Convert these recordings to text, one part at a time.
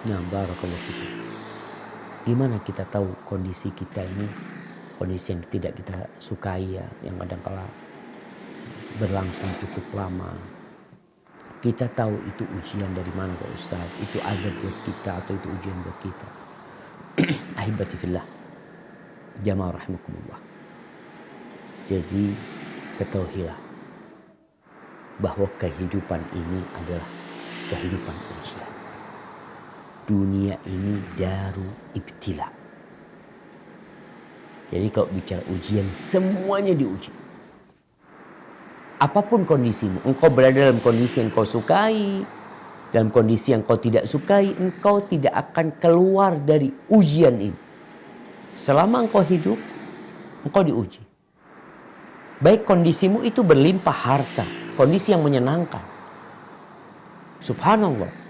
Nah, barakallahu fikum. Gimana kita tahu kondisi kita ini, kondisi yang tidak kita sukai ya, yang kadang-kala berlangsung cukup lama. Kita tahu itu ujian dari mana Pak Ustaz, itu azab buat kita atau itu ujian buat kita. Ahibati fillah, jamaah rahimakumullah. Jadi ketahuilah bahwa kehidupan ini adalah kehidupan ujian. Dunia ini daru ibtila. Jadi kalau bicara ujian, semuanya diuji. Apapun kondisimu, engkau berada dalam kondisi yang kau sukai, dalam kondisi yang kau tidak sukai, engkau tidak akan keluar dari ujian ini. Selama engkau hidup, engkau diuji. Baik kondisimu itu berlimpah harta, kondisi yang menyenangkan. Subhanallah.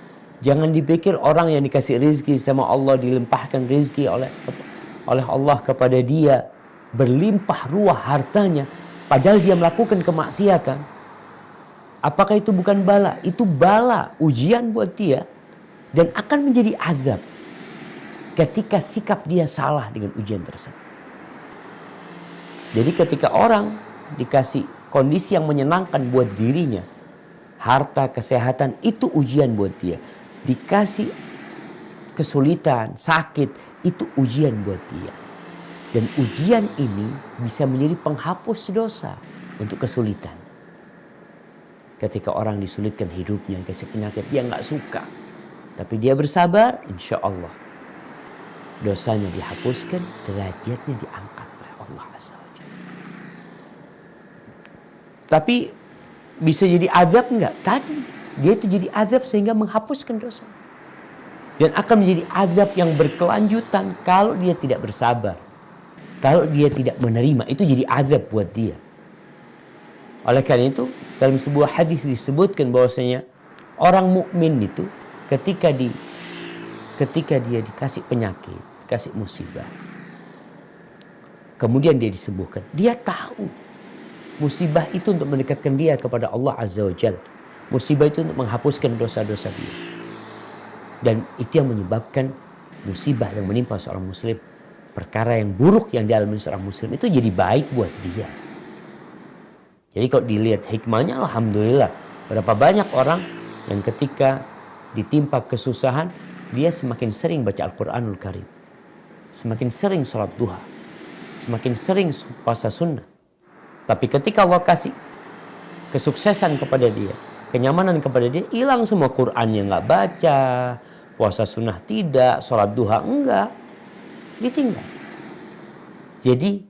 Jangan dipikir orang yang dikasih rezeki sama Allah, dilimpahkan rezeki oleh Allah kepada dia, berlimpah ruah hartanya, padahal dia melakukan kemaksiatan. Apakah itu bukan bala? Itu bala, ujian buat dia, dan akan menjadi azab ketika sikap dia salah dengan ujian tersebut. Jadi ketika orang dikasih kondisi yang menyenangkan buat dirinya, harta, kesehatan, itu ujian buat dia. Dikasih kesulitan, sakit, itu ujian buat dia. Dan ujian ini bisa menjadi penghapus dosa untuk kesulitan. Ketika orang disulitkan hidupnya, dikasih penyakit, dia nggak suka. Tapi dia bersabar, insya Allah dosanya dihapuskan, derajatnya diangkat oleh Allah Azza wa Jalla. Tapi bisa jadi azab enggak? Tadi dia itu jadi azab sehingga menghapuskan dosa. Dan akan menjadi azab yang berkelanjutan kalau dia tidak bersabar. Kalau dia tidak menerima, itu jadi azab buat dia. Oleh karena itu, dalam sebuah hadis disebutkan bahwasanya orang mukmin itu ketika dia dikasih penyakit, dikasih musibah, kemudian dia disembuhkan, dia tahu musibah itu untuk mendekatkan dia kepada Allah Azza wa Jalla. Musibah itu untuk menghapuskan dosa-dosa dia. Dan itu yang menyebabkan musibah yang menimpa seorang muslim, perkara yang buruk yang dialami seorang muslim itu jadi baik buat dia. Jadi kalau dilihat hikmahnya, alhamdulillah, berapa banyak orang yang ketika ditimpa kesusahan, dia semakin sering baca Al-Quranul Karim, semakin sering sholat duha, semakin sering puasa sunnah. Tapi ketika Allah kasih kesuksesan kepada dia, kenyamanan kepada dia, hilang semua. Qurannya nggak baca, puasa sunnah tidak, sholat duha enggak, ditinggal. Jadi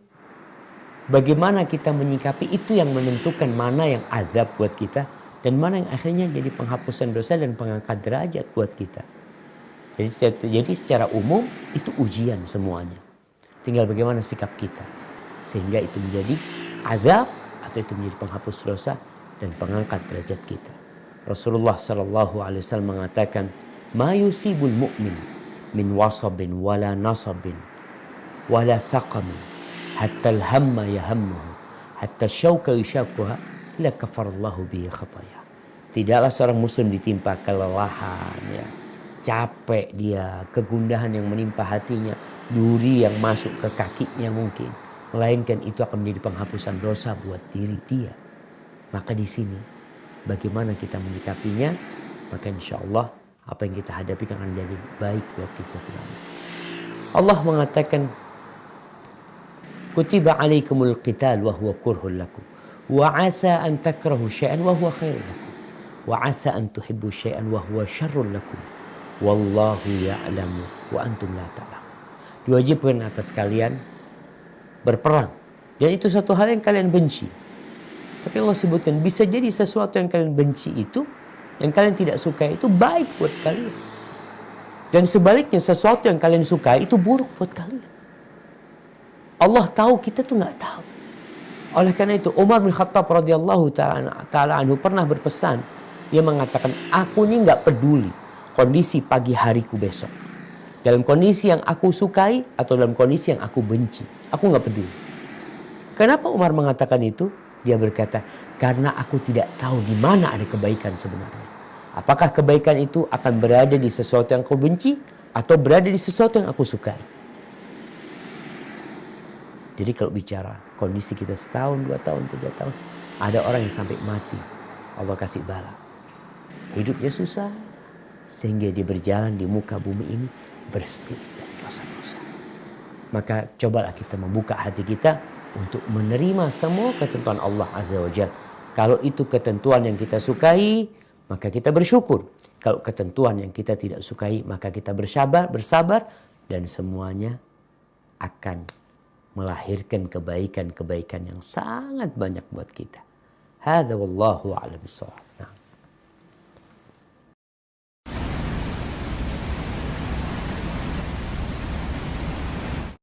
bagaimana kita menyikapi itu yang menentukan mana yang azab buat kita dan mana yang akhirnya jadi penghapusan dosa dan pengangkat derajat buat kita. Jadi secara umum itu ujian semuanya. Tinggal bagaimana sikap kita sehingga itu menjadi azab atau itu menjadi penghapus dosa dan pengangkat derajat kita. Rasulullah sallallahu alaihi wasallam mengatakan, "Ma yusibul mu'min min wasabin wala nasabin wala saqamin hatta al-hamma yahammuhu hatta syauka yushakuha illa kafarallahu bihi khataya." Tidaklah seorang muslim ditimpa kelelahan, ya, capek dia, kegundahan yang menimpa hatinya, duri yang masuk ke kakinya mungkin, melainkan itu akan menjadi penghapusan dosa buat diri dia. Maka di sini bagaimana kita menyikapinya, maka insya Allah apa yang kita hadapi akan menjadi baik buat kita semua. Allah mengatakan, kutiba alaikumul qital wa huwa kurhul lakum wa asa an takrahu syai'an wa huwa khairul lakum wa asa an tuhibbu syai'an wa huwa syarrul lakum wallahu ya'lamu wa antum la ta'lamun. Diwajibkan atas kalian berperang, dan itu satu hal yang kalian benci. Tapi Allah sebutkan bisa jadi sesuatu yang kalian benci itu, yang kalian tidak suka itu baik buat kalian. Dan sebaliknya sesuatu yang kalian suka itu buruk buat kalian. Allah tahu, kita tuh nggak tahu. Oleh karena itu Umar bin Khattab radhiyallahu taala anhu pernah berpesan. Dia mengatakan, aku ini nggak peduli kondisi pagi hariku besok, dalam kondisi yang aku sukai atau dalam kondisi yang aku benci, aku nggak peduli. Kenapa Umar mengatakan itu? Dia berkata, karena aku tidak tahu di mana ada kebaikan sebenarnya. Apakah kebaikan itu akan berada di sesuatu yang kau benci atau berada di sesuatu yang aku sukai? Jadi kalau bicara kondisi kita setahun, 2 tahun, 3 tahun, ada orang yang sampai mati, Allah kasih bala. Hidupnya susah sehingga dia berjalan di muka bumi ini bersih dari dosa-dosa. Maka cobalah kita membuka hati kita untuk menerima semua ketentuan Allah Azza wa Jalla. Kalau itu ketentuan yang kita sukai, maka kita bersyukur. Kalau ketentuan yang kita tidak sukai, maka kita bersabar dan semuanya akan melahirkan kebaikan-kebaikan yang sangat banyak buat kita. Hadza wallahu a'lam bishawab.